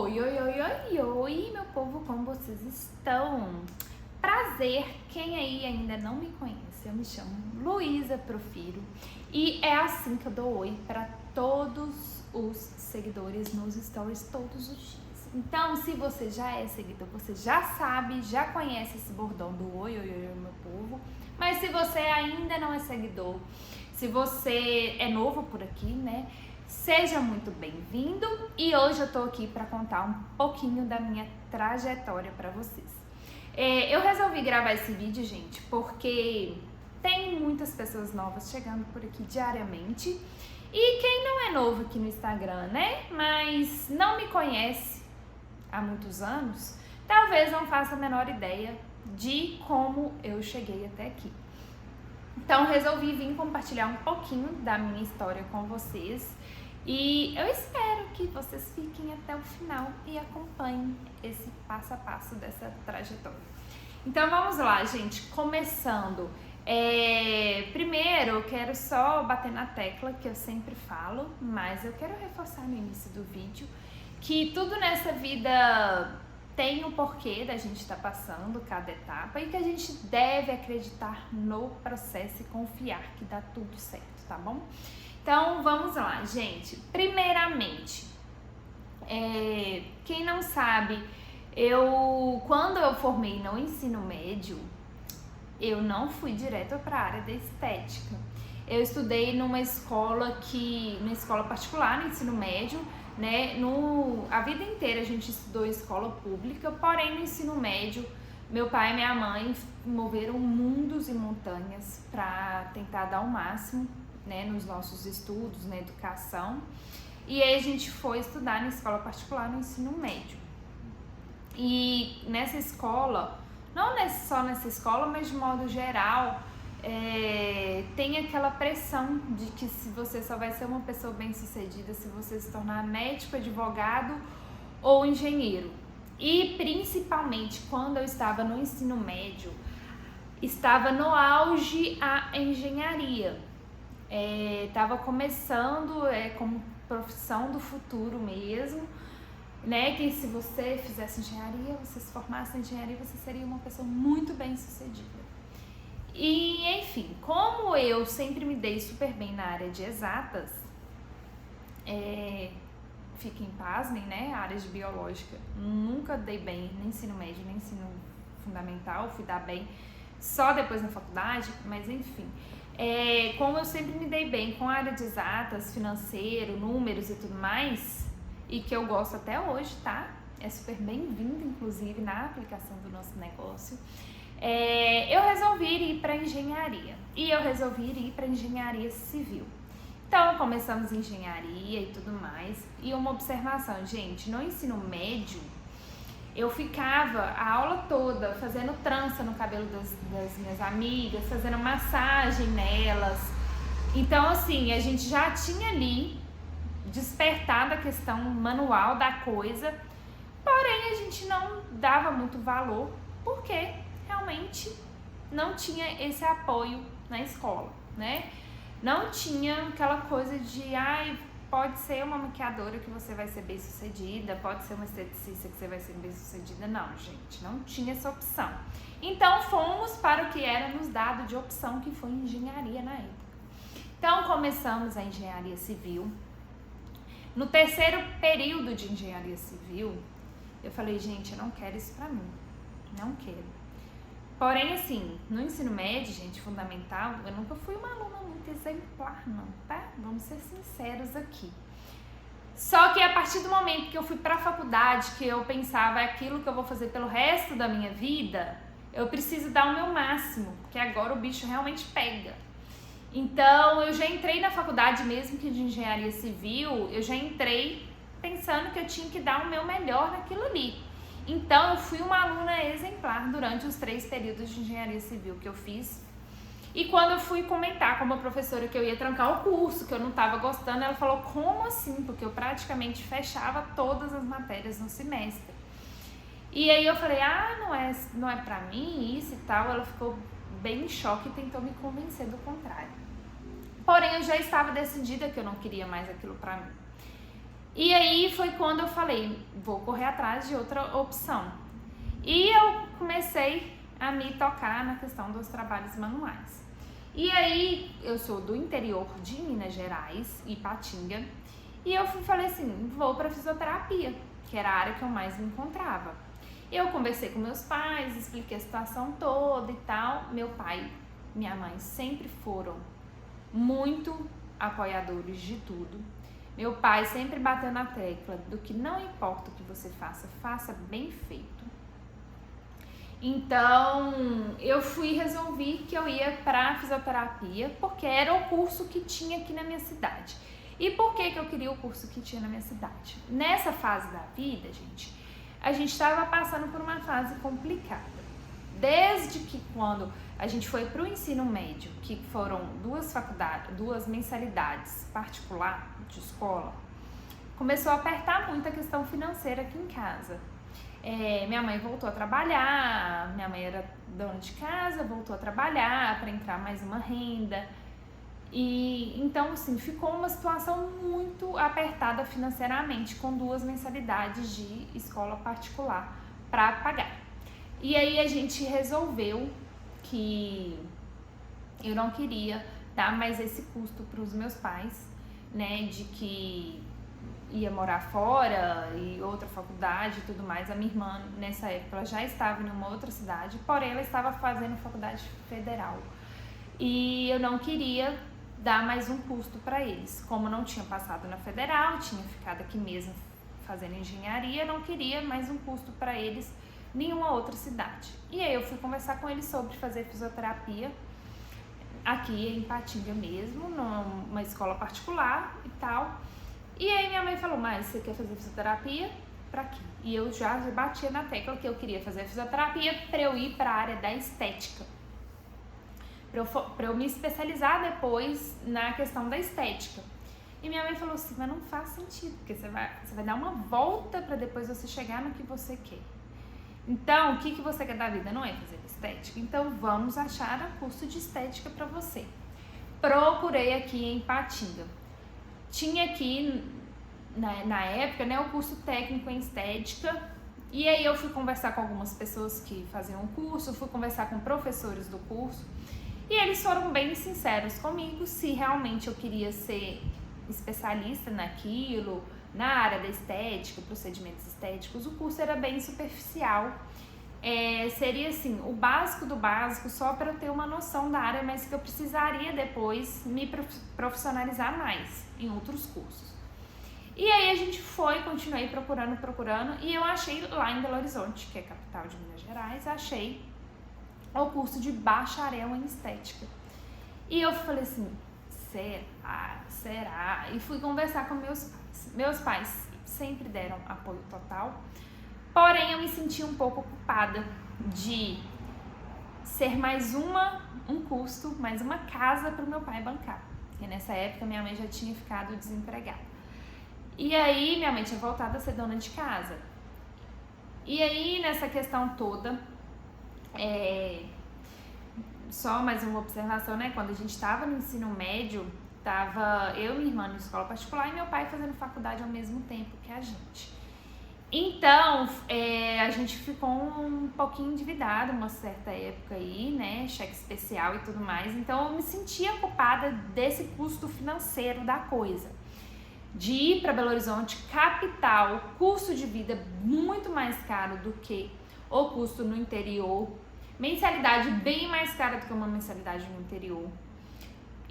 Oi, oi, oi, oi, oi, meu povo, como vocês estão? Prazer, quem aí ainda não me conhece, eu me chamo Luísa Profiro e é assim que eu dou oi para todos os seguidores nos stories todos os dias. Então, se você já é seguidor, você já sabe, já conhece esse bordão do oi, oi, oi, meu povo, mas se você ainda não é seguidor, se você é novo por aqui, né? Seja muito bem-vindo e hoje eu tô aqui para contar um pouquinho da minha trajetória para vocês. Eu resolvi gravar esse vídeo, gente, porque tem muitas pessoas novas chegando por aqui diariamente e quem não é novo aqui no Instagram, né, mas não me conhece há muitos anos, talvez não faça a menor ideia de como eu cheguei até aqui. Então resolvi vir compartilhar um pouquinho da minha história com vocês. E eu espero que vocês fiquem até o final e acompanhem esse passo a passo dessa trajetória. Então vamos lá, gente, começando. Primeiro eu quero só bater na tecla que eu sempre falo, mas eu quero reforçar no início do vídeo que tudo nessa vida tem um porquê da gente estar passando cada etapa e que a gente deve acreditar no processo e confiar que dá tudo certo, tá bom? Então, vamos lá, gente. Primeiramente, quem não sabe, quando eu formei no ensino médio, eu não fui direto para a área da estética. Eu estudei numa escola particular no ensino médio, né? A vida inteira a gente estudou em escola pública, porém no ensino médio, meu pai e minha mãe moveram mundos e montanhas para tentar dar o máximo, né, nos nossos estudos, na educação, e aí a gente foi estudar na escola particular no ensino médio. E nessa escola, não só nessa escola, mas de modo geral, tem aquela pressão de que se você só vai ser uma pessoa bem-sucedida se você se tornar médico, advogado ou engenheiro. E principalmente quando eu estava no ensino médio, estava no auge a engenharia. Estava começando como profissão do futuro mesmo, né? Que se você fizesse engenharia, você se formasse em engenharia, você seria uma pessoa muito bem sucedida. E enfim, como eu sempre me dei super bem na área de exatas, fiquem pasmem, né? A área de biológica, nunca dei bem nem ensino médio, nem ensino fundamental, fui dar bem só depois na faculdade, mas enfim. Como eu sempre me dei bem com a área de exatas, financeiro, números e tudo mais, e que eu gosto até hoje, tá? É super bem-vindo, inclusive, na aplicação do nosso negócio. Eu resolvi ir para engenharia, e eu resolvi ir para engenharia civil. Então, começamos engenharia e tudo mais, e uma observação, gente, no ensino médio, eu ficava a aula toda fazendo trança no cabelo das minhas amigas, fazendo massagem nelas. Então, assim, a gente já tinha ali despertado a questão manual da coisa, porém a gente não dava muito valor, porque realmente não tinha esse apoio na escola, né? Não tinha aquela coisa de, pode ser uma maquiadora que você vai ser bem sucedida, pode ser uma esteticista que você vai ser bem sucedida. Não, gente, não tinha essa opção. Então fomos para o que era nos dado de opção, que foi engenharia na época. Então começamos a engenharia civil. No terceiro período de engenharia civil, eu falei, gente, eu não quero isso pra mim, não quero. Porém, assim, no ensino médio, gente, fundamental, eu nunca fui uma aluna muito exemplar, não, tá? Vamos ser sinceros aqui. Só que a partir do momento que eu fui pra faculdade, que eu pensava, é aquilo que eu vou fazer pelo resto da minha vida, eu preciso dar o meu máximo, porque agora o bicho realmente pega. Então, eu já entrei na faculdade mesmo que de engenharia civil, eu já entrei pensando que eu tinha que dar o meu melhor naquilo ali. Então, eu fui uma aluna exemplar durante os 3 períodos de engenharia civil que eu fiz. E quando eu fui comentar com uma professora que eu ia trancar o curso, que eu não estava gostando, ela falou, como assim? Porque eu praticamente fechava todas as matérias no semestre. E aí eu falei, não é pra mim isso e tal. Ela ficou bem em choque e tentou me convencer do contrário. Porém, eu já estava decidida que eu não queria mais aquilo pra mim. E aí foi quando eu falei, vou correr atrás de outra opção. E eu comecei a me tocar na questão dos trabalhos manuais. E aí eu sou do interior de Minas Gerais, Ipatinga, e eu falei assim, vou para fisioterapia, que era a área que eu mais me encontrava. Eu conversei com meus pais, expliquei a situação toda e tal. Meu pai e minha mãe sempre foram muito apoiadores de tudo. Meu pai sempre bateu na tecla do que não importa o que você faça, faça bem feito. Então, eu resolvi que eu ia para fisioterapia, porque era o curso que tinha aqui na minha cidade. E por que eu queria o curso que tinha na minha cidade? Nessa fase da vida, gente, a gente estava passando por uma fase complicada. Desde que quando a gente foi para o ensino médio, que foram duas mensalidades particular de escola, começou a apertar muito a questão financeira aqui em casa. Minha mãe voltou a trabalhar, minha mãe era dona de casa, voltou a trabalhar para entrar mais uma renda. E então, assim, ficou uma situação muito apertada financeiramente, com 2 mensalidades de escola particular para pagar. E aí a gente resolveu que eu não queria dar mais esse custo para os meus pais, né, de que ia morar fora e outra faculdade e tudo mais. A minha irmã, nessa época, ela já estava em uma outra cidade, porém ela estava fazendo faculdade federal. E eu não queria dar mais um custo para eles. Como eu não tinha passado na federal, tinha ficado aqui mesmo fazendo engenharia, não queria mais um custo para eles em nenhuma outra cidade. E aí eu fui conversar com eles sobre fazer fisioterapia aqui em Ipatinga mesmo, numa escola particular e tal. E aí minha mãe falou, mas você quer fazer fisioterapia? Pra quê? E eu já batia na tecla que eu queria fazer fisioterapia para eu ir para a área da estética. Para eu me especializar depois na questão da estética. E minha mãe falou assim, mas não faz sentido, porque você vai dar uma volta para depois você chegar no que você quer. Então, o que você quer da vida? Não é fazer estética? Então, vamos achar um curso de estética para você. Procurei aqui em Ipatinga. Tinha aqui, na época, né, o curso técnico em estética. E aí eu fui conversar com algumas pessoas que faziam o curso, fui conversar com professores do curso. E eles foram bem sinceros comigo se realmente eu queria ser especialista naquilo, na área da estética, procedimentos estéticos. O curso era bem superficial. Seria assim, o básico do básico, só para eu ter uma noção da área, mas que eu precisaria depois me profissionalizar mais em outros cursos. E aí a gente continuei procurando, e eu achei lá em Belo Horizonte, que é a capital de Minas Gerais, achei o curso de bacharel em estética. E eu falei assim, será? E fui conversar com meus pais. Meus pais sempre deram apoio total, porém eu me senti um pouco culpada de ser mais um custo, mais uma casa para o meu pai bancar. Porque nessa época minha mãe já tinha ficado desempregada. E aí minha mãe tinha voltado a ser dona de casa. E aí nessa questão toda, só mais uma observação, né? Quando a gente estava no ensino médio, tava eu e minha irmã na escola particular e meu pai fazendo faculdade ao mesmo tempo que a gente. Então, a gente ficou um pouquinho endividado uma certa época aí, né? Cheque especial e tudo mais. Então, eu me sentia culpada desse custo financeiro da coisa. De ir para Belo Horizonte, capital, custo de vida muito mais caro do que o custo no interior. Mensalidade bem mais cara do que uma mensalidade no interior.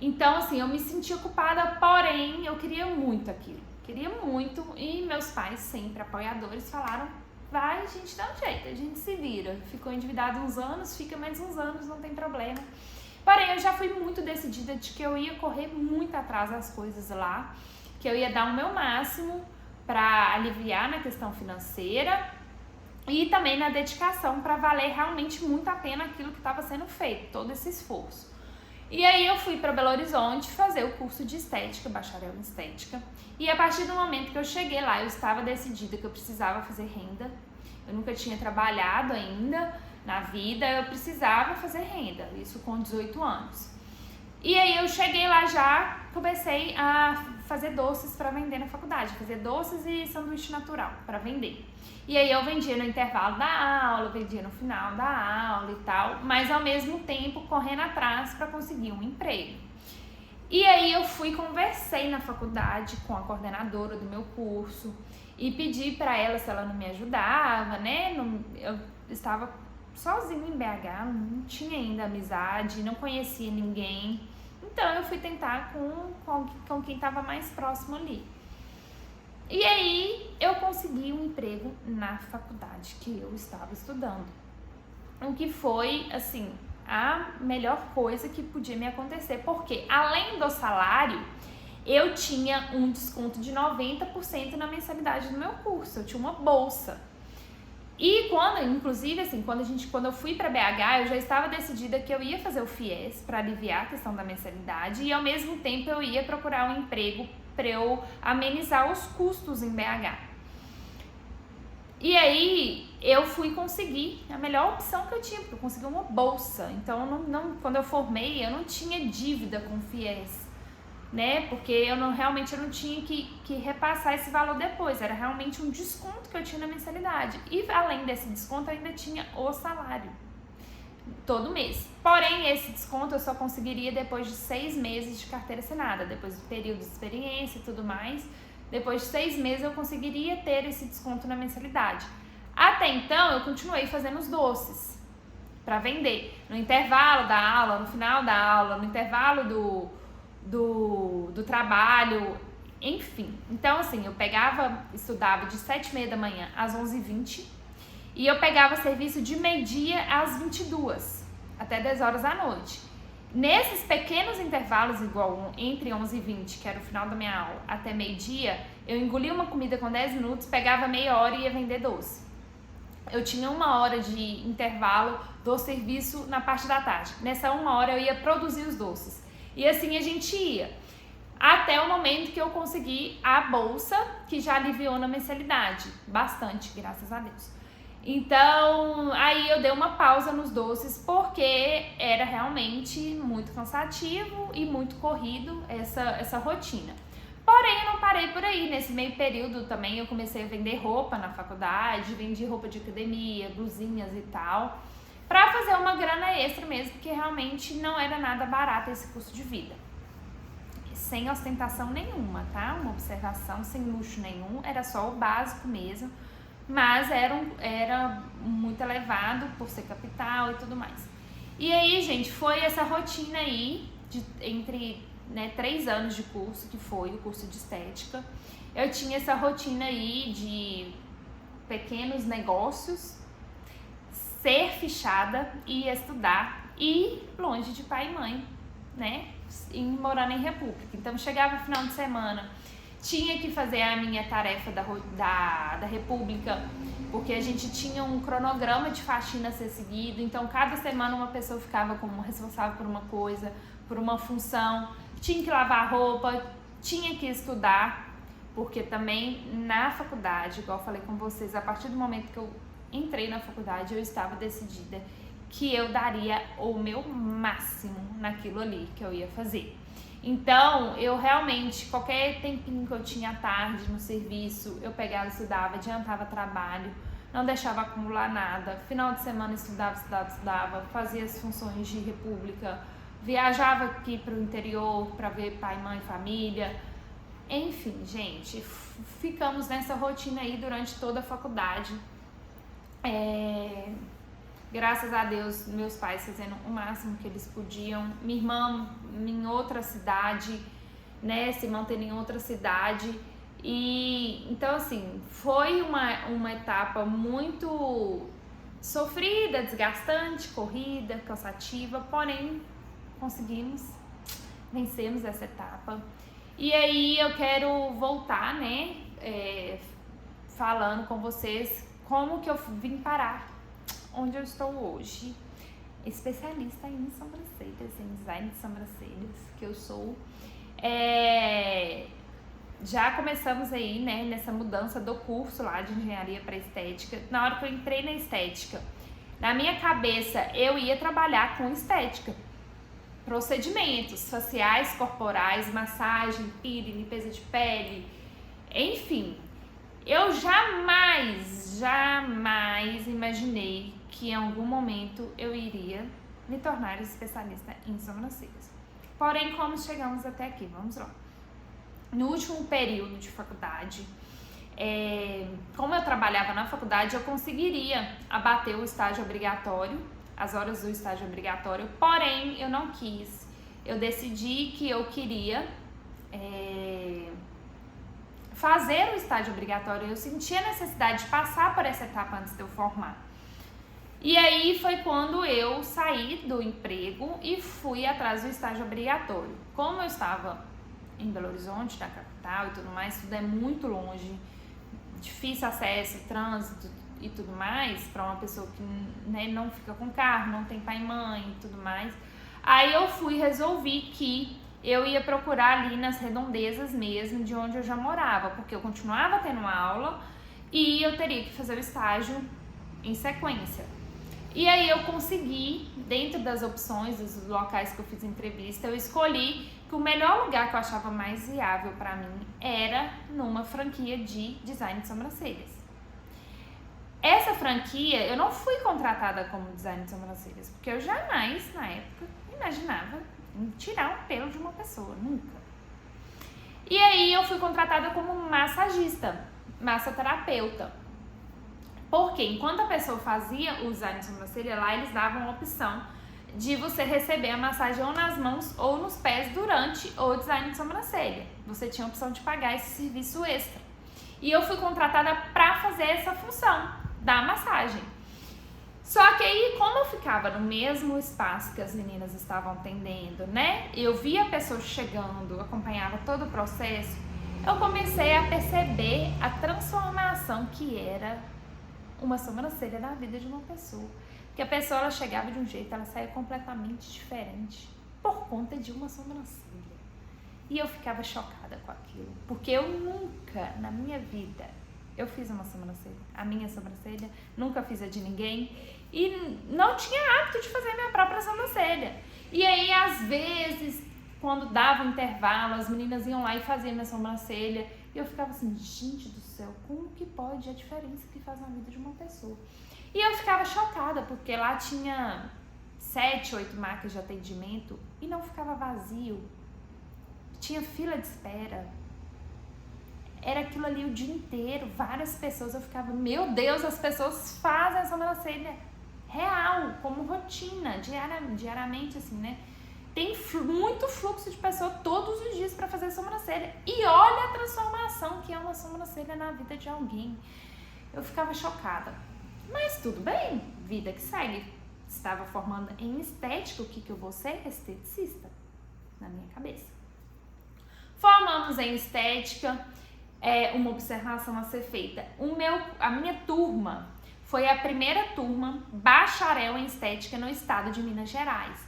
Então, assim, eu me sentia culpada, porém, eu queria muito aquilo. Queria muito, e meus pais, sempre apoiadores, falaram, vai, a gente dá um jeito, a gente se vira. Ficou endividado uns anos, fica mais uns anos, não tem problema. Porém, eu já fui muito decidida de que eu ia correr muito atrás das coisas lá, que eu ia dar o meu máximo para aliviar na questão financeira e também na dedicação para valer realmente muito a pena aquilo que estava sendo feito, todo esse esforço. E aí eu fui para Belo Horizonte fazer o curso de estética, bacharel em estética, e a partir do momento que eu cheguei lá, eu estava decidida que eu precisava fazer renda. Eu nunca tinha trabalhado ainda na vida, eu precisava fazer renda, isso com 18 anos. E aí eu cheguei lá já, comecei a fazer doces para vender na faculdade, fazer doces e sanduíche natural para vender. E aí eu vendia no intervalo da aula, vendia no final da aula e tal, mas ao mesmo tempo correndo atrás para conseguir um emprego. E aí eu conversei na faculdade com a coordenadora do meu curso e pedi para ela se ela não me ajudava, né? Eu estava sozinha em BH, não tinha ainda amizade, não conhecia ninguém. Então eu fui tentar com quem estava mais próximo ali. E aí eu consegui um emprego na faculdade que eu estava estudando. O que foi, assim, a melhor coisa que podia me acontecer, porque além do salário, eu tinha um desconto de 90% na mensalidade do meu curso, eu tinha uma bolsa. E inclusive assim, quando eu fui para BH, eu já estava decidida que eu ia fazer o FIES para aliviar a questão da mensalidade e ao mesmo tempo eu ia procurar um emprego para eu amenizar os custos em BH. E aí eu fui conseguir a melhor opção que eu tinha, porque eu consegui uma bolsa. Então quando eu formei, eu não tinha dívida com o FIES, né? Porque eu não tinha que repassar esse valor depois, era realmente um desconto que eu tinha na mensalidade. E além desse desconto, eu ainda tinha o salário todo mês. Porém, esse desconto eu só conseguiria depois de 6 meses de carteira assinada, depois do período de experiência e tudo mais. Depois de 6 meses eu conseguiria ter esse desconto na mensalidade. Até então, eu continuei fazendo os doces para vender. No intervalo da aula, no final da aula, no intervalo do trabalho, enfim. Então, assim, eu estudava de 7h30 da manhã às 11h20 e eu pegava serviço de meio-dia às 22h, até 10 horas da noite. Nesses pequenos intervalos, igual entre 11h20, que era o final da minha aula, até meio-dia, eu engolia uma comida com 10 minutos, pegava meia hora e ia vender doce. Eu tinha 1 hora de intervalo do serviço na parte da tarde. Nessa 1 hora eu ia produzir os doces. E assim a gente ia, até o momento que eu consegui a bolsa, que já aliviou na mensalidade, bastante, graças a Deus. Então, aí eu dei uma pausa nos doces, porque era realmente muito cansativo e muito corrido essa rotina. Porém, eu não parei por aí, nesse meio período também eu comecei a vender roupa na faculdade, vendi roupa de academia, blusinhas e tal, pra fazer uma grana extra mesmo, porque realmente não era nada barato esse custo de vida. Sem ostentação nenhuma, tá? Uma observação, sem luxo nenhum, era só o básico mesmo, mas era muito elevado por ser capital e tudo mais. E aí, gente, foi essa rotina aí, entre 3 anos de curso, que foi o curso de estética. Eu tinha essa rotina aí de pequenos negócios, ser fichada e estudar, e longe de pai e mãe, né? E morando em república. Então chegava no final de semana, tinha que fazer a minha tarefa da república, porque a gente tinha um cronograma de faxina a ser seguido, então cada semana uma pessoa ficava como responsável por uma coisa, por uma função, tinha que lavar roupa, tinha que estudar, porque também na faculdade, igual eu falei com vocês, a partir do momento que eu entrei na faculdade, eu estava decidida que eu daria o meu máximo naquilo ali que eu ia fazer. Então, eu realmente, qualquer tempinho que eu tinha à tarde no serviço, eu pegava, estudava, adiantava trabalho, não deixava acumular nada. Final de semana estudava, fazia as funções de república, viajava aqui para o interior para ver pai, mãe, família. Enfim, gente, ficamos nessa rotina aí durante toda a faculdade. Graças a Deus, meus pais fazendo o máximo que eles podiam. Minha irmã em outra cidade, né, se mantendo em outra cidade. E então, assim, foi uma etapa muito sofrida, desgastante, corrida, cansativa, porém vencemos essa etapa. E aí eu quero voltar, né, falando com vocês como que eu vim parar onde eu estou hoje, especialista em sobrancelhas, em design de sobrancelhas, que eu sou. Já começamos aí, né, nessa mudança do curso lá de engenharia para estética. Na hora que eu entrei na estética, na minha cabeça eu ia trabalhar com estética. procedimentos faciais, corporais, massagem, peeling, limpeza de pele, enfim. Eu jamais imaginei que em algum momento eu iria me tornar especialista em sobrancelhas. Porém, como chegamos até aqui? Vamos lá. No último período de faculdade, como eu trabalhava na faculdade, eu conseguiria abater o estágio obrigatório, as horas do estágio obrigatório, porém eu não quis. Eu decidi que eu queria fazer o estágio obrigatório, eu senti a necessidade de passar por essa etapa antes de eu formar. E aí foi quando eu saí do emprego e fui atrás do estágio obrigatório. Como eu estava em Belo Horizonte, na capital e tudo mais, tudo é muito longe, difícil acesso, trânsito e tudo mais, para uma pessoa que, né, não fica com carro, não tem pai e mãe e tudo mais. Aí eu resolvi que eu ia procurar ali nas redondezas mesmo de onde eu já morava, porque eu continuava tendo aula e eu teria que fazer o estágio em sequência. E aí eu consegui, dentro das opções, dos locais que eu fiz entrevista, eu escolhi que o melhor lugar que eu achava mais viável para mim era numa franquia de design de sobrancelhas. Essa franquia, eu não fui contratada como design de sobrancelhas, porque eu jamais, na época, imaginava em tirar um pelo de uma pessoa, nunca. E aí eu fui contratada como massagista, massoterapeuta. Porque enquanto a pessoa fazia o design de sobrancelha, lá eles davam a opção de você receber a massagem ou nas mãos ou nos pés durante o design de sobrancelha. Você tinha a opção de pagar esse serviço extra. E eu fui contratada para fazer essa função da massagem. Só que aí, como eu ficava no mesmo espaço que as meninas estavam atendendo, né? Eu via a pessoa chegando, acompanhava todo o processo, eu comecei a perceber a transformação que era uma sobrancelha na vida de uma pessoa. Porque a pessoa, ela chegava de um jeito, ela saía completamente diferente por conta de uma sobrancelha. E eu ficava chocada com aquilo, porque eu nunca, na minha vida, eu fiz uma sobrancelha, a minha sobrancelha, nunca fiz a de ninguém e não tinha hábito de fazer a minha própria sobrancelha. E aí, às vezes, quando dava um intervalo, as meninas iam lá e faziam minha sobrancelha e eu ficava assim, gente do céu, como que pode a diferença que faz na vida de uma pessoa? E eu ficava chocada, porque lá tinha 7, 8 marcas de atendimento e não ficava vazio. Tinha fila de espera. Era aquilo ali o dia inteiro, várias pessoas. Eu ficava, meu Deus, as pessoas fazem a sobrancelha real, como rotina, diariamente, assim, né? Tem muito fluxo de pessoa todos os dias para fazer sobrancelha. E olha a transformação que é uma sobrancelha na vida de alguém. Eu ficava chocada. Mas tudo bem, vida que segue. Estava formando em estética, o que eu vou ser? Esteticista, na minha cabeça. Formamos em estética, uma observação a ser feita. A minha turma foi a primeira turma bacharel em estética no estado de Minas Gerais.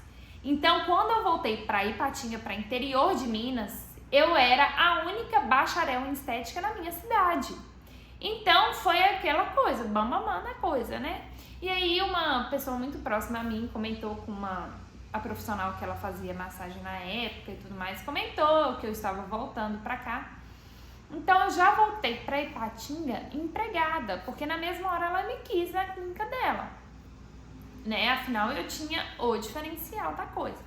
Então, quando eu voltei para Ipatinga, para interior de Minas, eu era a única bacharel em estética na minha cidade. Então, foi aquela coisa, bambamã na coisa, né? E aí, uma pessoa muito próxima a mim comentou com a profissional que ela fazia massagem na época e tudo mais, comentou que eu estava voltando para cá. Então, eu já voltei para Ipatinga empregada, porque na mesma hora ela me quis na clínica dela, né? Afinal, eu tinha o diferencial da coisa.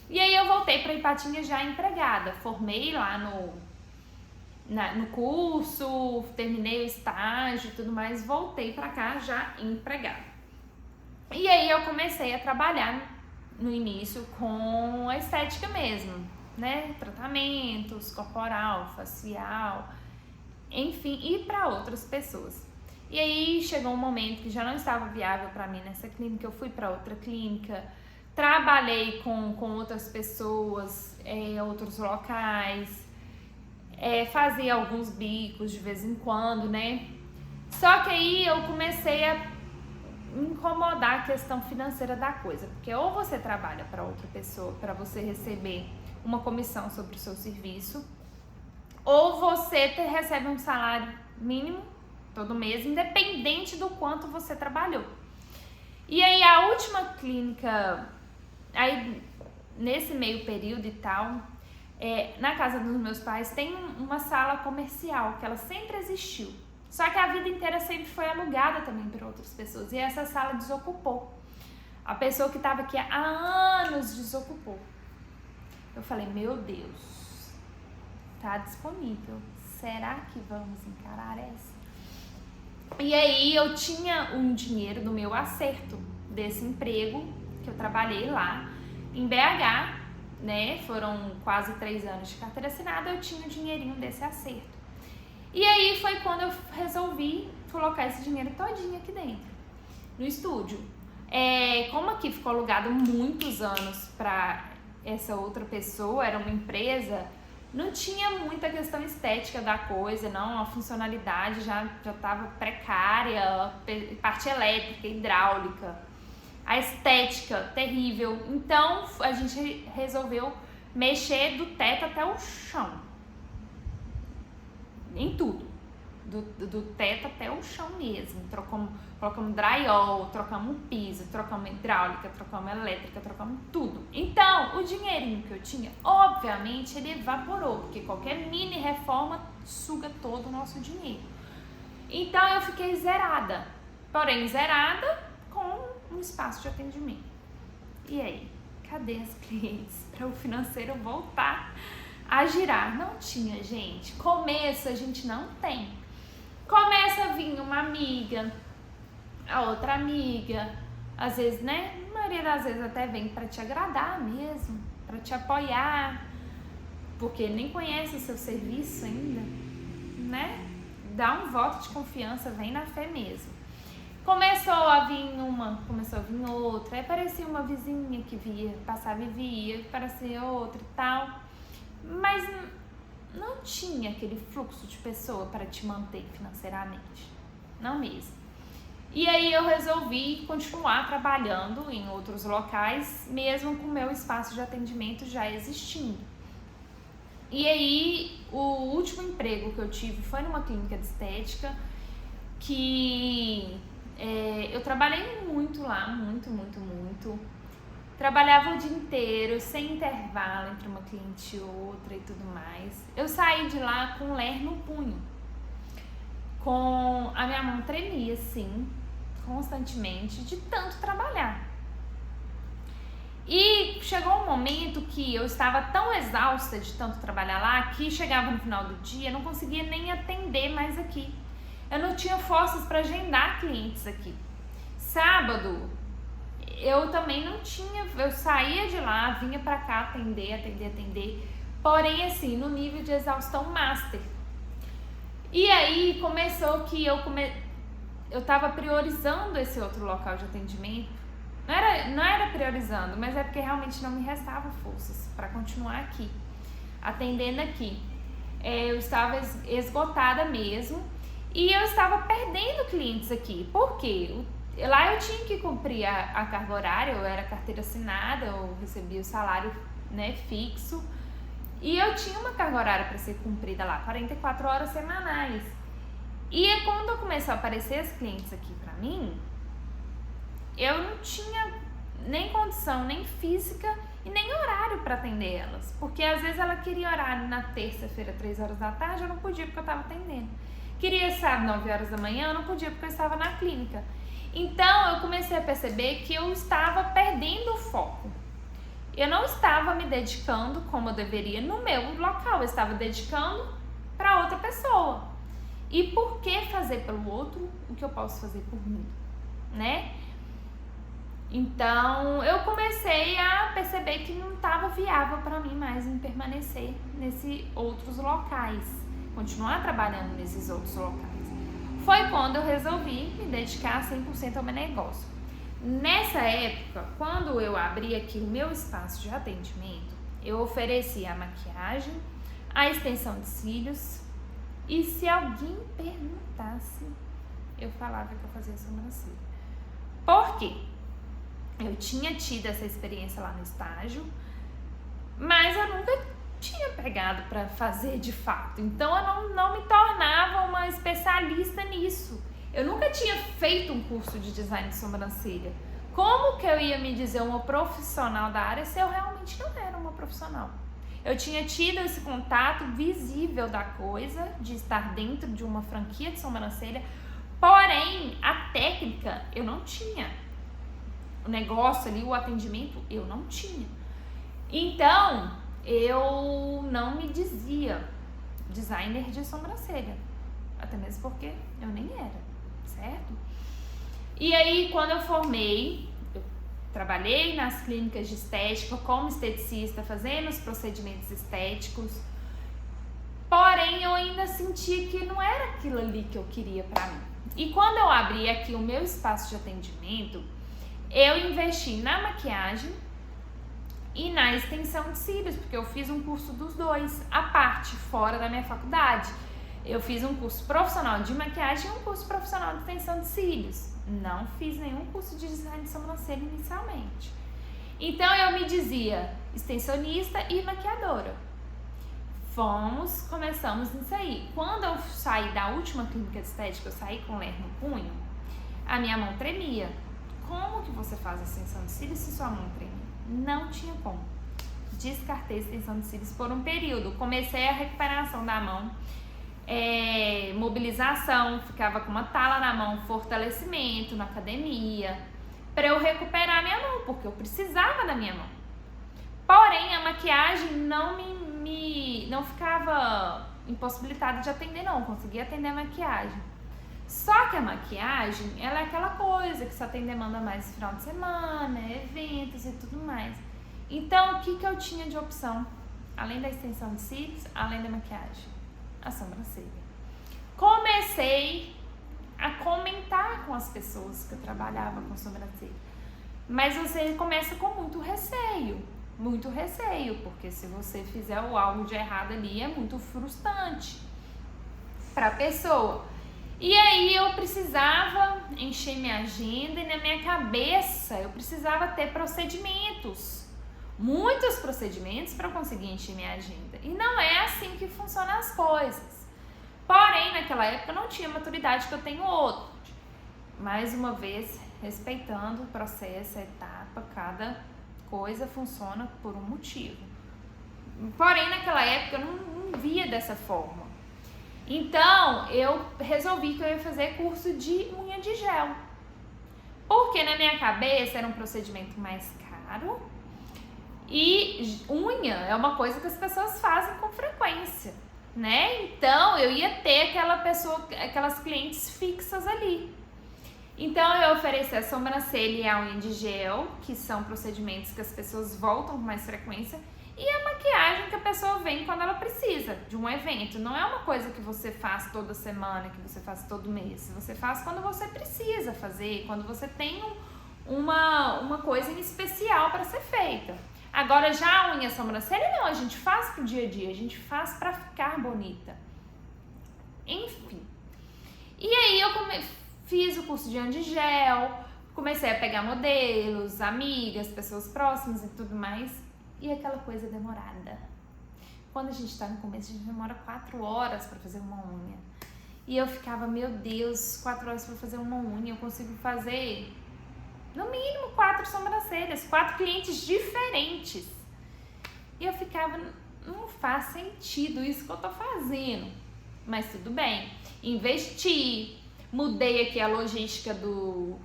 E aí, eu voltei para Ipatinga já empregada, formei lá no curso, terminei o estágio e tudo mais, voltei pra cá já empregada. E aí eu comecei a trabalhar no início com a estética mesmo, né? Tratamentos corporal, facial, enfim, e para outras pessoas. E aí chegou um momento que já não estava viável para mim nessa clínica, eu fui para outra clínica, trabalhei com outras pessoas, outros locais, fazia alguns bicos de vez em quando, né? Só que aí eu comecei a me incomodar a questão financeira da coisa, porque ou você trabalha para outra pessoa para você receber uma comissão sobre o seu serviço, ou você recebe um salário mínimo todo mês, independente do quanto você trabalhou. E aí a última clínica, aí nesse meio período e tal, na casa dos meus pais tem uma sala comercial, que ela sempre existiu. Só que a vida inteira sempre foi alugada também por outras pessoas. E essa sala desocupou. A pessoa que estava aqui há anos desocupou. Eu falei, meu Deus, tá disponível. Será que vamos encarar essa? E aí eu tinha um dinheiro do meu acerto desse emprego, que eu trabalhei lá em BH, né? Foram quase 3 anos de carteira assinada, eu tinha o dinheirinho desse acerto. E aí foi quando eu resolvi colocar esse dinheiro todinho aqui dentro, no estúdio. Como aqui ficou alugado muitos anos para essa outra pessoa, era uma empresa, não tinha muita questão estética da coisa, não, a funcionalidade já estava precária, parte elétrica, hidráulica, a estética terrível. Então a gente resolveu mexer do teto até o chão. Em tudo, do teto até o chão mesmo. Colocamos drywall, trocamos piso, trocamos hidráulica, trocamos elétrica, trocamos tudo. Então, o dinheirinho que eu tinha, obviamente, ele evaporou, porque qualquer mini reforma suga todo o nosso dinheiro. Então, eu fiquei zerada, porém zerada com um espaço de atendimento. E aí, cadê as clientes para o financeiro voltar a girar? Não tinha, gente. Começo a gente não tem. Começa a vir uma amiga, a outra amiga, às vezes, né? A maioria das vezes até vem para te agradar mesmo, para te apoiar, porque nem conhece o seu serviço ainda, né? Dá um voto de confiança, vem na fé mesmo. Começou a vir uma, começou a vir outra, aí aparecia uma vizinha que via, passava e via, aparecia outra e tal. Mas não tinha aquele fluxo de pessoa para te manter financeiramente, não mesmo. E aí eu resolvi continuar trabalhando em outros locais, mesmo com o meu espaço de atendimento já existindo. E aí o último emprego que eu tive foi numa clínica de estética, que eu trabalhei muito lá, muito. Trabalhava o dia inteiro, sem intervalo entre uma cliente e outra e tudo mais. Eu saí de lá com o ler no punho. A minha mão tremia, assim, constantemente, de tanto trabalhar. E chegou um momento que eu estava tão exausta de tanto trabalhar lá, que chegava no final do dia, eu não conseguia nem atender mais aqui. Eu não tinha forças para agendar clientes aqui. Sábado, eu também não tinha, eu saía de lá, vinha pra cá atender, porém assim, no nível de exaustão master. E aí começou que eu tava priorizando esse outro local de atendimento, não era priorizando, mas é porque realmente não me restava forças para continuar aqui, atendendo aqui. Eu estava esgotada mesmo e eu estava perdendo clientes aqui, por quê? Lá eu tinha que cumprir a carga horária, eu era carteira assinada, eu recebia o salário, né, fixo. E eu tinha uma carga horária para ser cumprida lá, 44 horas semanais. E quando começou a aparecer as clientes aqui para mim, eu não tinha nem condição, nem física e nem horário para atender elas. Porque às vezes ela queria horário na terça-feira, 3 horas da tarde, eu não podia porque eu estava atendendo. Queria sábado, 9 horas da manhã, eu não podia porque eu estava na clínica. Então, eu comecei a perceber que eu estava perdendo o foco. Eu não estava me dedicando como eu deveria no meu local, eu estava dedicando para outra pessoa. E por que fazer pelo outro o que eu posso fazer por mim, né? Então, eu comecei a perceber que não estava viável para mim mais em permanecer nesses outros locais, continuar trabalhando nesses outros locais. Foi quando eu resolvi me dedicar 100% ao meu negócio. Nessa época, quando eu abri aqui o meu espaço de atendimento, eu oferecia a maquiagem, a extensão de cílios, e se alguém perguntasse, eu falava que eu fazia sobrancelha. Por quê? Eu tinha tido essa experiência lá no estágio, mas eu nunca tinha pegado para fazer de fato. Então eu não me tornava uma especialista nisso. Eu nunca tinha feito um curso de design de sobrancelha. Como como que eu ia me dizer uma profissional da área se eu realmente não era uma profissional? Eu tinha tido esse contato visível da coisa, de estar dentro de uma franquia de sobrancelha, porém, a técnica eu não tinha. O negócio ali, o atendimento, eu não tinha. Então, eu não me dizia designer de sobrancelha. Até mesmo porque eu nem era, certo? E aí, quando eu formei, eu trabalhei nas clínicas de estética como esteticista, fazendo os procedimentos estéticos. Porém, eu ainda sentia que não era aquilo ali que eu queria pra mim. E quando eu abri aqui o meu espaço de atendimento, eu investi na maquiagem e na extensão de cílios, porque eu fiz um curso dos dois, à parte, fora da minha faculdade. Eu fiz um curso profissional de maquiagem e um curso profissional de extensão de cílios. Não fiz nenhum curso de design de sobrancelha inicialmente. Então eu me dizia extensionista e maquiadora. Começamos nisso aí. Quando eu saí da última clínica de estética, eu saí com o ler no punho, a minha mão tremia. Como que você faz a extensão de cílios se sua mão treme? Não tinha como. Descartei a extensão de cílios por um período. Comecei a recuperação da mão, mobilização, ficava com uma tala na mão, fortalecimento na academia, para eu recuperar a minha mão, porque eu precisava da minha mão. Porém, a maquiagem não ficava impossibilitada de atender, não. Eu conseguia atender a maquiagem. Só que a maquiagem, ela é aquela coisa que só tem demanda mais no final de semana, eventos e tudo mais. Então, o que eu tinha de opção? Além da extensão de cílios, além da maquiagem? A sobrancelha. Comecei a comentar com as pessoas que eu trabalhava com sobrancelha. Mas você começa com muito receio, porque se você fizer algo de errado ali, é muito frustrante para a pessoa. E aí eu precisava encher minha agenda e na minha cabeça eu precisava ter procedimentos, muitos procedimentos para conseguir encher minha agenda. E não é assim que funcionam as coisas. Porém, naquela época eu não tinha a maturidade que eu tenho hoje. Mais uma vez, respeitando o processo, a etapa, cada coisa funciona por um motivo. Porém, naquela época eu não via dessa forma. Então, eu resolvi que eu ia fazer curso de unha de gel. Porque na minha cabeça era um procedimento mais caro e unha é uma coisa que as pessoas fazem com frequência, né? Então, eu ia ter aquelas clientes fixas ali. Então, eu ofereci a sobrancelha e a unha de gel, que são procedimentos que as pessoas voltam com mais frequência, e a maquiagem que a pessoa vem quando ela precisa de um evento. Não é uma coisa que você faz toda semana, que você faz todo mês. Você faz quando você precisa fazer, quando você tem uma coisa em especial para ser feita. Agora, já a unha e a sobrancelha, não. A gente faz pro dia a dia, a gente faz para ficar bonita. Enfim. E aí, eu fiz o curso de unha de gel, comecei a pegar modelos, amigas, pessoas próximas e tudo mais. E aquela coisa demorada. Quando a gente tá no começo, a gente demora 4 horas para fazer uma unha. E eu ficava, meu Deus, 4 horas para fazer uma unha, eu consigo fazer no mínimo 4 sobrancelhas, 4 clientes diferentes. E eu ficava, não faz sentido isso que eu tô fazendo. Mas tudo bem, investi, mudei aqui a logística do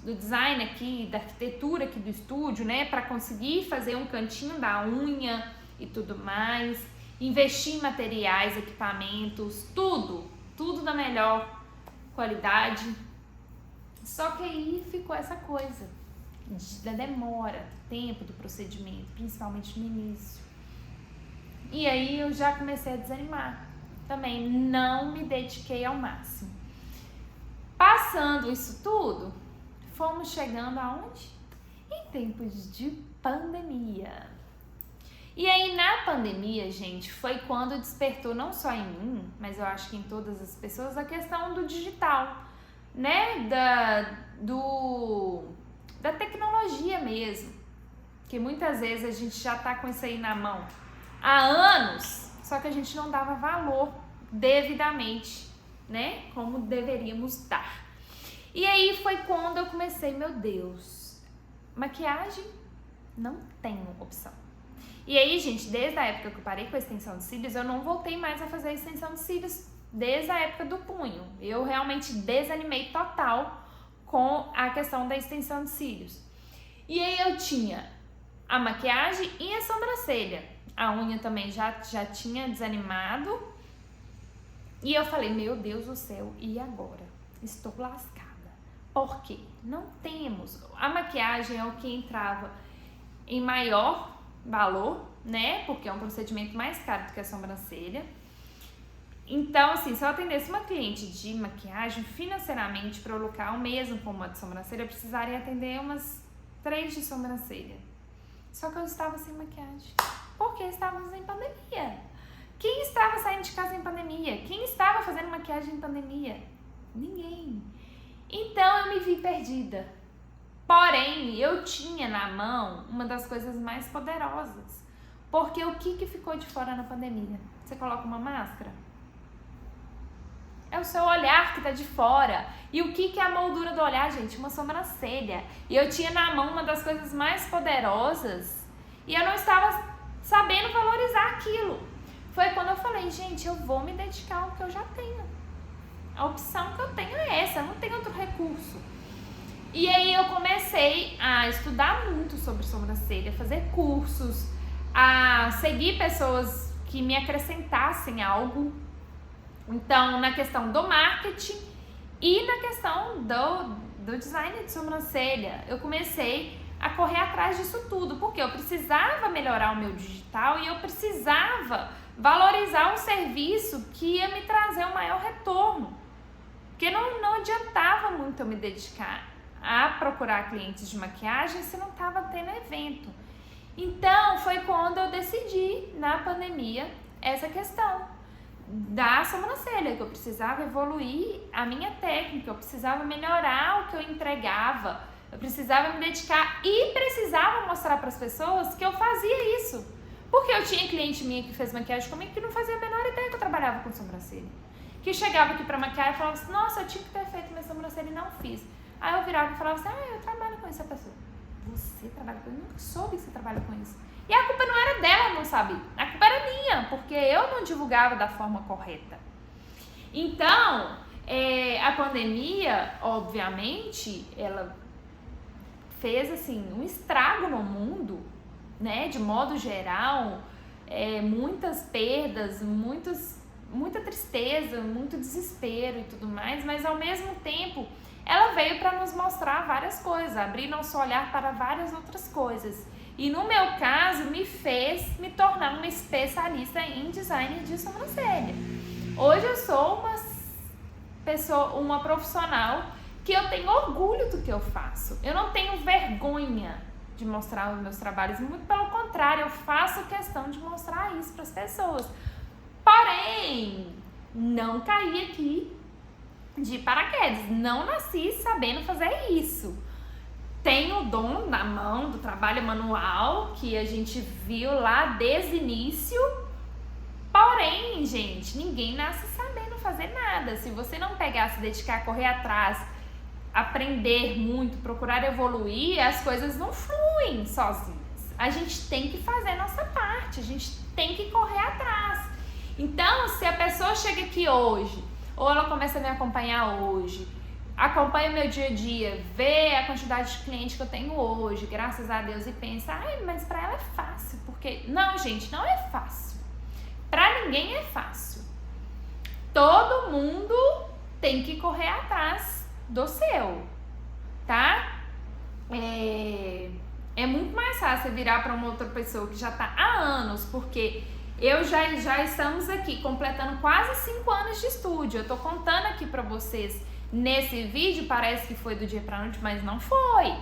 design aqui, da arquitetura aqui do estúdio, né, para conseguir fazer um cantinho da unha e tudo mais, investir em materiais, equipamentos, tudo da melhor qualidade. Só que aí ficou essa coisa da demora, do tempo do procedimento, principalmente no início. E aí eu já comecei a desanimar. Também não me dediquei ao máximo. Passando isso tudo, fomos chegando aonde? Em tempos de pandemia. E aí na pandemia, gente, foi quando despertou não só em mim, mas eu acho que em todas as pessoas, a questão do digital, né? Da tecnologia mesmo. Que muitas vezes a gente já tá com isso aí na mão há anos, só que a gente não dava valor devidamente, né? Como deveríamos dar. E aí foi quando eu comecei, meu Deus, maquiagem não tenho opção. E aí, gente, desde a época que eu parei com a extensão de cílios, eu não voltei mais a fazer a extensão de cílios desde a época do punho. Eu realmente desanimei total com a questão da extensão de cílios. E aí eu tinha a maquiagem e a sobrancelha. A unha também já tinha desanimado. E eu falei, meu Deus do céu, e agora? Estou lascada. Por quê? Não temos. A maquiagem é o que entrava em maior valor, né? Porque é um procedimento mais caro do que a sobrancelha. Então, assim, se eu atendesse uma cliente de maquiagem, financeiramente, para eu lucrar o mesmo como a de sobrancelha, eu precisaria atender umas 3 de sobrancelha. Só que eu estava sem maquiagem. Porque estávamos em pandemia. Quem estava saindo de casa em pandemia? Quem estava fazendo maquiagem em pandemia? Ninguém. Então, eu me vi perdida. Porém, eu tinha na mão uma das coisas mais poderosas. Porque o que ficou de fora na pandemia? Você coloca uma máscara? É o seu olhar que tá de fora. E o que é a moldura do olhar, gente? Uma sobrancelha. E eu tinha na mão uma das coisas mais poderosas e eu não estava sabendo valorizar aquilo. Foi quando eu falei, gente, eu vou me dedicar ao que eu já tenho. A opção que eu tenho é essa, eu não tenho outro recurso. E aí eu comecei a estudar muito sobre sobrancelha, fazer cursos, a seguir pessoas que me acrescentassem algo. Então, na questão do marketing e na questão do design de sobrancelha, eu comecei a correr atrás disso tudo, porque eu precisava melhorar o meu digital e eu precisava valorizar um serviço que ia me trazer um maior retorno. Porque não adiantava muito eu me dedicar a procurar clientes de maquiagem se não estava tendo evento. Então, foi quando eu decidi, na pandemia, essa questão da sobrancelha, que eu precisava evoluir a minha técnica, eu precisava melhorar o que eu entregava, eu precisava me dedicar e precisava mostrar para as pessoas que eu fazia isso. Porque eu tinha cliente minha que fez maquiagem comigo que não fazia a menor ideia que eu trabalhava com sobrancelha. Que chegava aqui para maquiar e falava assim, nossa, eu tinha que ter feito minha sobrancelha e não fiz. Aí eu virava e falava assim, eu trabalho com isso. A pessoa, você trabalha com isso? Eu nunca soube que você trabalha com isso. E a culpa não era dela, não sabia. A culpa era minha, porque eu não divulgava da forma correta. Então, a pandemia, obviamente, ela fez assim um estrago no mundo, né? De modo geral, muitas perdas, muita tristeza, muito desespero e tudo mais, mas ao mesmo tempo ela veio para nos mostrar várias coisas, abrir nosso olhar para várias outras coisas. E no meu caso, me fez me tornar uma especialista em design de sobrancelha. Hoje eu sou uma profissional que eu tenho orgulho do que eu faço. Eu não tenho vergonha de mostrar os meus trabalhos, muito pelo contrário, eu faço questão de mostrar isso para as pessoas. Porém, não caí aqui de paraquedas, não nasci sabendo fazer isso. Tenho o dom na mão do trabalho manual, que a gente viu lá desde o início. Porém, gente, ninguém nasce sabendo fazer nada. Se você não pegar, se dedicar, correr atrás, aprender muito, procurar evoluir, as coisas não fluem sozinhas. A gente tem que fazer a nossa parte, a gente tem que correr atrás. Então, se a pessoa chega aqui hoje, ou ela começa a me acompanhar hoje, acompanha o meu dia a dia, vê a quantidade de clientes que eu tenho hoje, graças a Deus, e pensa, mas pra ela é fácil, porque... Não, gente, não é fácil. Pra ninguém é fácil. Todo mundo tem que correr atrás do seu, tá? É muito mais fácil virar pra uma outra pessoa que já tá há anos, porque eu já estamos aqui completando quase 5 anos de estúdio. Eu tô contando aqui pra vocês nesse vídeo, parece que foi do dia pra noite, mas não foi,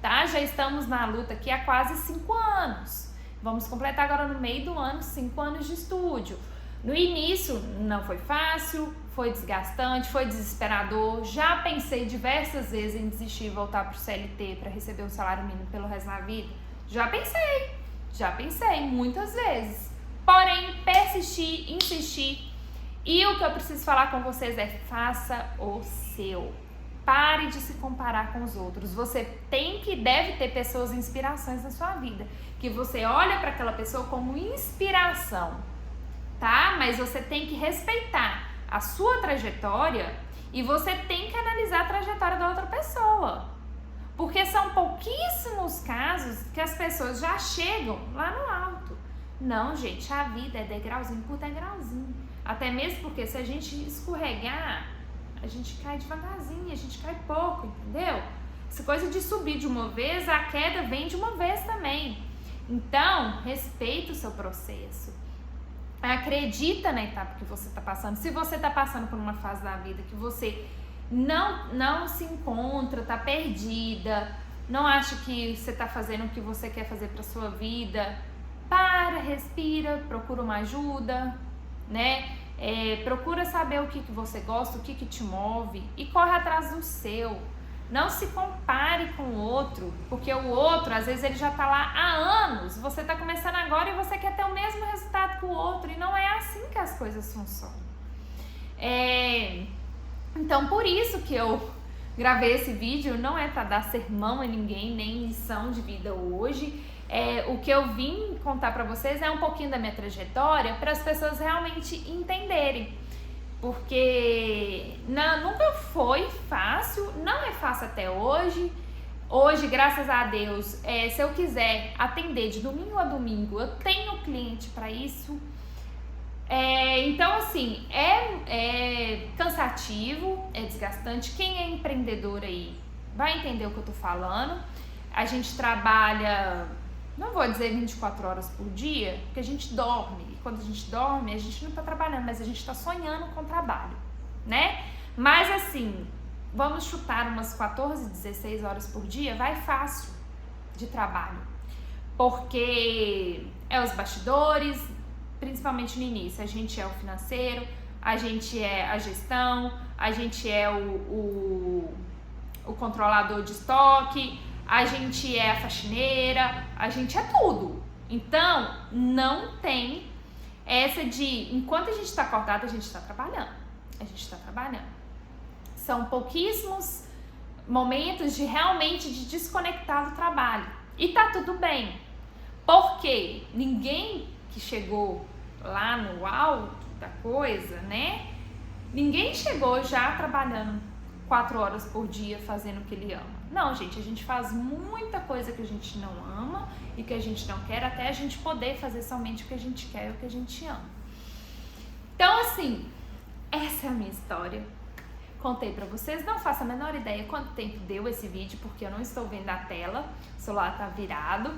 tá? Já estamos na luta aqui há quase 5 anos. Vamos completar agora no meio do ano 5 anos de estúdio. No início não foi fácil, foi desgastante, foi desesperador. Já pensei diversas vezes em desistir e voltar pro CLT para receber um salário mínimo pelo resto da vida. Já pensei muitas vezes. Porém, persistir, insistir. E o que eu preciso falar com vocês é: faça o seu. Pare de se comparar com os outros. Você tem que deve ter pessoas inspirações na sua vida, que você olha para aquela pessoa como inspiração, tá? Mas você tem que respeitar a sua trajetória e você tem que analisar a trajetória da outra pessoa. Porque são pouquíssimos casos que as pessoas já chegam lá no alto. Não, gente, a vida é degrauzinho por degrauzinho. Até mesmo porque se a gente escorregar, a gente cai devagarzinho, a gente cai pouco, entendeu? Essa coisa de subir de uma vez, a queda vem de uma vez também. Então, respeita o seu processo. Acredita na etapa que você está passando. Se você está passando por uma fase da vida que você não se encontra, está perdida, não acha que você está fazendo o que você quer fazer para sua vida, para, respira, procura uma ajuda, né? Procura saber o que você gosta, o que te move e corre atrás do seu. Não se compare com o outro, porque o outro, às vezes, ele já tá lá há anos, você tá começando agora e você quer ter o mesmo resultado que o outro, e não é assim que as coisas funcionam. Então, por isso que eu gravei esse vídeo, não é para dar sermão a ninguém, nem lição de vida hoje. O que eu vim contar para vocês é um pouquinho da minha trajetória para as pessoas realmente entenderem, porque nunca foi fácil, não é fácil até hoje. Hoje, graças a Deus, se eu quiser atender de domingo a domingo, eu tenho cliente para isso. Então, assim, é cansativo, é desgastante. Quem é empreendedor aí vai entender o que eu tô falando. A gente trabalha, não vou dizer 24 horas por dia, porque a gente dorme. E quando a gente dorme, a gente não tá trabalhando, mas a gente tá sonhando com o trabalho, né? Mas assim, vamos chutar umas 14, 16 horas por dia, vai fácil de trabalho. Porque é os bastidores, principalmente no início, a gente é o financeiro, a gente é a gestão, a gente é o controlador de estoque, a gente é a faxineira, a gente é tudo. Então, não tem essa de, enquanto a gente está acordado, a gente está trabalhando. A gente está trabalhando. São pouquíssimos momentos de realmente de desconectar do trabalho. E tá tudo bem. Porque ninguém que chegou lá no alto da coisa, né? Ninguém chegou já trabalhando 4 horas por dia fazendo o que ele ama. Não, gente, a gente faz muita coisa que a gente não ama e que a gente não quer, até a gente poder fazer somente o que a gente quer e o que a gente ama. Então, assim, essa é a minha história. Contei pra vocês, não faço a menor ideia quanto tempo deu esse vídeo, porque eu não estou vendo a tela, o celular tá virado.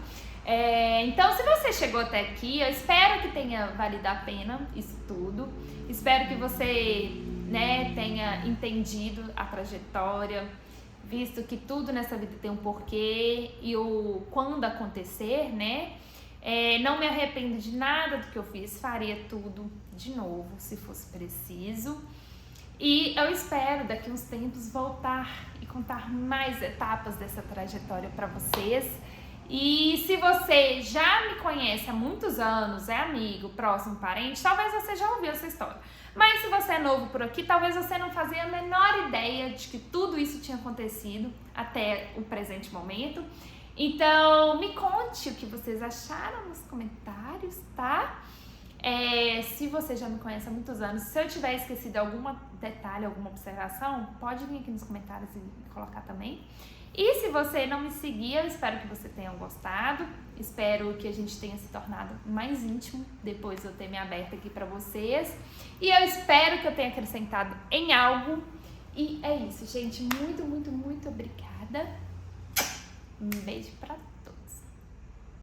Então, se você chegou até aqui, eu espero que tenha valido a pena isso tudo. Espero que você, né, tenha entendido a trajetória, visto que tudo nessa vida tem um porquê e o quando acontecer, né? Não me arrependo de nada do que eu fiz, faria tudo de novo, se fosse preciso. E eu espero daqui uns tempos voltar e contar mais etapas dessa trajetória para vocês. E se você já me conhece há muitos anos, é amigo, próximo, parente, talvez você já ouviu essa história. Mas se você é novo por aqui, talvez você não fazia a menor ideia de que tudo isso tinha acontecido até o presente momento. Então, me conte o que vocês acharam nos comentários, tá? Se você já me conhece há muitos anos, se eu tiver esquecido algum detalhe, alguma observação, pode vir aqui nos comentários e colocar também. E se você não me seguir, eu espero que você tenha gostado, espero que a gente tenha se tornado mais íntimo depois de eu ter me aberto aqui pra vocês. E eu espero que eu tenha acrescentado em algo. E é isso, gente. Muito, muito, muito obrigada. Um beijo pra todos.